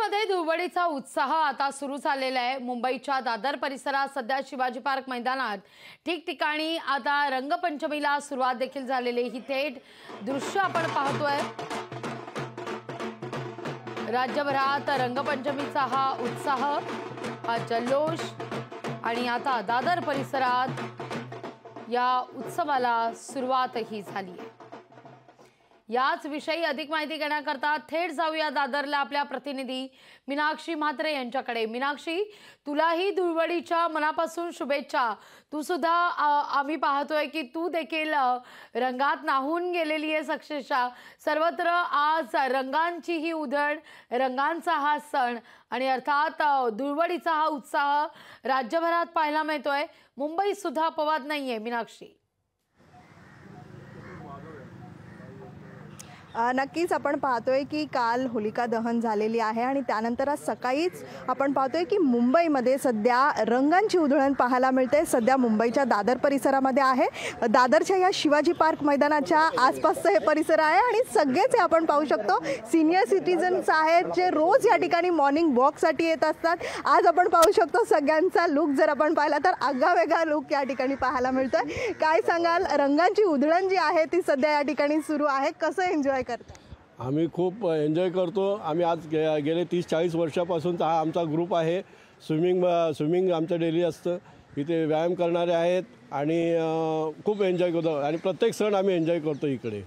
मुंबईमध्ये धुळवडीचा उत्साह आता सुरू झालेला आहे। मुंबईच्या दादर परिसरात सध्या शिवाजी पार्क मैदानात ठिकठिकाणी आता रंगपंचमीला सुरुवात देखील झालेली ही थेट दृश्य आपण पाहतोय। राज्यभरात रंगपंचमीचा हा उत्साह, हा जल्लोष आणि आता दादर परिसरात या उत्सवाला सुरुवातही झाली आहे। याच विषयी अधिक माहिती घेण्याकरता थेट जाऊया दादरला आपल्या प्रतिनिधी मीनाक्षी म्हात्रे यांच्याकडे। मीनाक्षी, तुलाही धुळवडीच्या मनापासून शुभेच्छा। तू सुद्धा आम्ही पाहतोय की तू देखील रंगात न्हाऊन गेलेली आहेस। अक्षरशः सर्वत्र आज रंगांची ही उधळण, रंगांचा हा सण आणि अर्थात धुळवडीचा हा उत्साह राज्यभरात पाहायला मिळतोय। मुंबई सुद्धा अपवाद नाहीये। मीनाक्षी, नक्कीच आपण पाहतोय की काल होलिका दहन झालेली आहे आणि त्यानंतर आज सकाळीच आपण पाहतोय की मुंबईमध्ये सध्या रंगांची उधळण पाहायला मिळते। सध्या मुंबईच्या दादर परिसरामध्ये आहे। दादरच्या या शिवाजी पार्क मैदानाच्या आसपासचं हे परिसर आहे आणि सगळेच आपण पाहू शकतो सिनियर सिटीजन्स आहेत जे रोज या ठिकाणी मॉर्निंग वॉकसाठी येत असतात। आज आपण पाहू शकतो सगळ्यांचा लुक जर आपण पाहिला तर आगळावेगळा लुक या ठिकाणी पाहायला मिळतोय। काय सांगाल, रंगांची उधळण जी आहे ती सध्या या ठिकाणी सुरू आहे, कसं एन्जॉय करता? आम्ही खूप एन्जॉय करतो। आम्ही आज गेले 30-40 वर्षापासूनचा हा आमचा ग्रुप आहे। स्विमिंग आमचं डेली असतं। इथे व्यायाम करणारे आहेत आणि खूप एन्जॉय करतो आणि प्रत्येक सण आम्ही एन्जॉय करतो इकडे।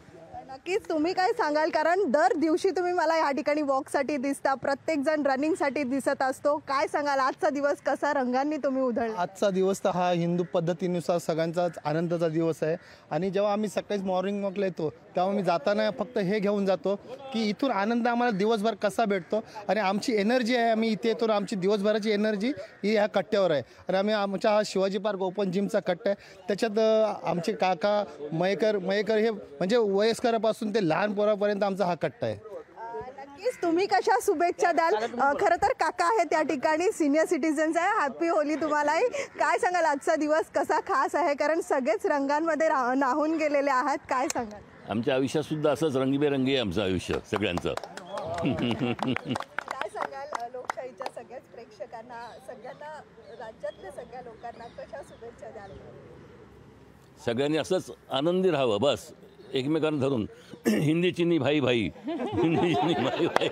नक्कीच, तुम्ही काय सांगाल, कारण दर दिवशी तुम्ही मला या ठिकाणी वॉकसाठी दिसता, प्रत्येक जण रनिंगसाठी दिसत असतो। काय सांगाल, आजचा दिवस कसा रंगांनी तुम्ही उधळला? आजचा दिवस तर हा हिंदू पद्धतीनुसार सगळ्यांचाच आनंदाचा दिवस आहे आणि जेव्हा आम्ही सकाळी मॉर्निंग वॉकला येतो तेव्हा मी जाताना फक्त हे घेऊन जातो की इथून आनंद आम्हाला दिवसभर कसा भेटतो आणि आमची एनर्जी आहे, आम्ही इथे येतो आमची दिवसभराची एनर्जी ही ह्या कट्ट्यावर आहे। आणि आमच्या हा शिवाजी पार्क ओपन जिमचा कट्टा आहे, त्याच्यात आमचे काका मयेकर हे म्हणजे वयस्करापासून ते लहान पोरापर्यंत आमचा हा कट्टा आहे। नक्कीच, तुम्ही कशा शुभेच्छा द्याल? खरं तर काका आहे त्या ठिकाणी, सिनियर सिटीजन्स आहे। हॅपी होली तुम्हालाही। काय सांगाल, आजचा दिवस कसा खास आहे, कारण सगळेच रंगांमध्ये न्हाऊन गेलेले आहात, काय सांगाल? आमच्या आयुष्यात सुद्धा असंच रंगीबेरंगी आहे आमचं आयुष्य सगळ्यांचं। काय सांगाल, लोकशाहीच्या सगळ्याच प्रेक्षकांना, सगळ्यांना, राज्यातल्या सगळ्या लोकांना कशा शुभेच्छा द्याल? सगळ्यांनी असंच आनंदी राहावं, बस एकमेकांना धरून। हिंदी चिनी भाई भाई, हिंदी चिनी भाई भाई।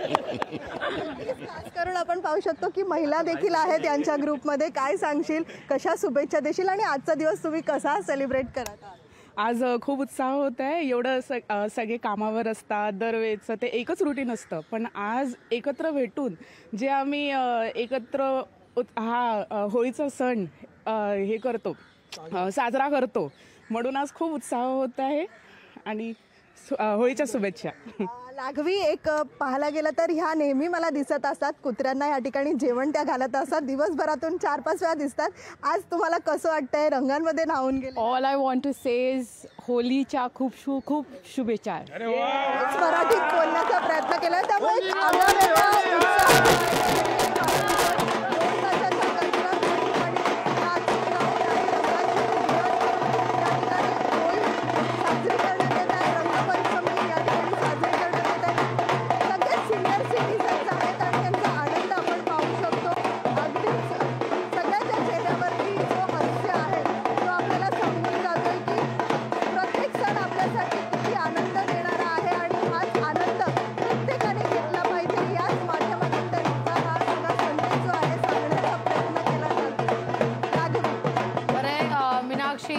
खास करून आपण पाहू शकतो की महिला देखील आहेत यांच्या ग्रुपमध्ये। काय सांगशील, कशा शुभेच्छा देशील आणि आजचा दिवस तुम्ही कसा सेलिब्रेट करत आहात? आज खूप उत्साह होत आहे। एवढं सगळे कामावर असतात, दरवेळचं ते एकच रुटीन असतं, पण आज एकत्र भेटून जे आम्ही एकत्र हा होळीचा सण हे करतो, साजरा करतो, म्हणून आज खूप उत्साह होत आहे आणि होळीच्या शुभेच्छा। लाघवी, एक पाहायला गेलं तर ह्या नेहमी मला दिसत असतात, कुत्र्यांना या ठिकाणी जेवण त्या घालत असतात, दिवसभरातून 4-5 वेळा दिसतात। आज तुम्हाला कसं वाटतंय, रंगांमध्ये न्हाऊन गेले? All I want to say is होलीच्या खूप खूप शुभेच्छा। मराठीत बोलण्याचा प्रयत्न केला त्यामुळे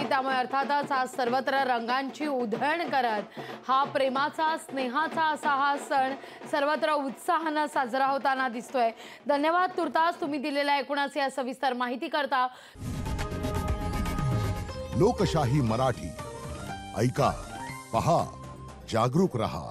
त्यामुळे अर्थातच आज सर्वत्र रंगांची उधळण करत हा प्रेमाचा, स्नेहाचा असा हा सण सर्वत्र उत्साहाने साजरा होताना दिसतोय। धन्यवाद तुर्तास तुम्ही दिलेल्या एकूणच या सविस्तर माहिती करता। लोकशाही मराठी ऐका, पहा, जागरूक रहा।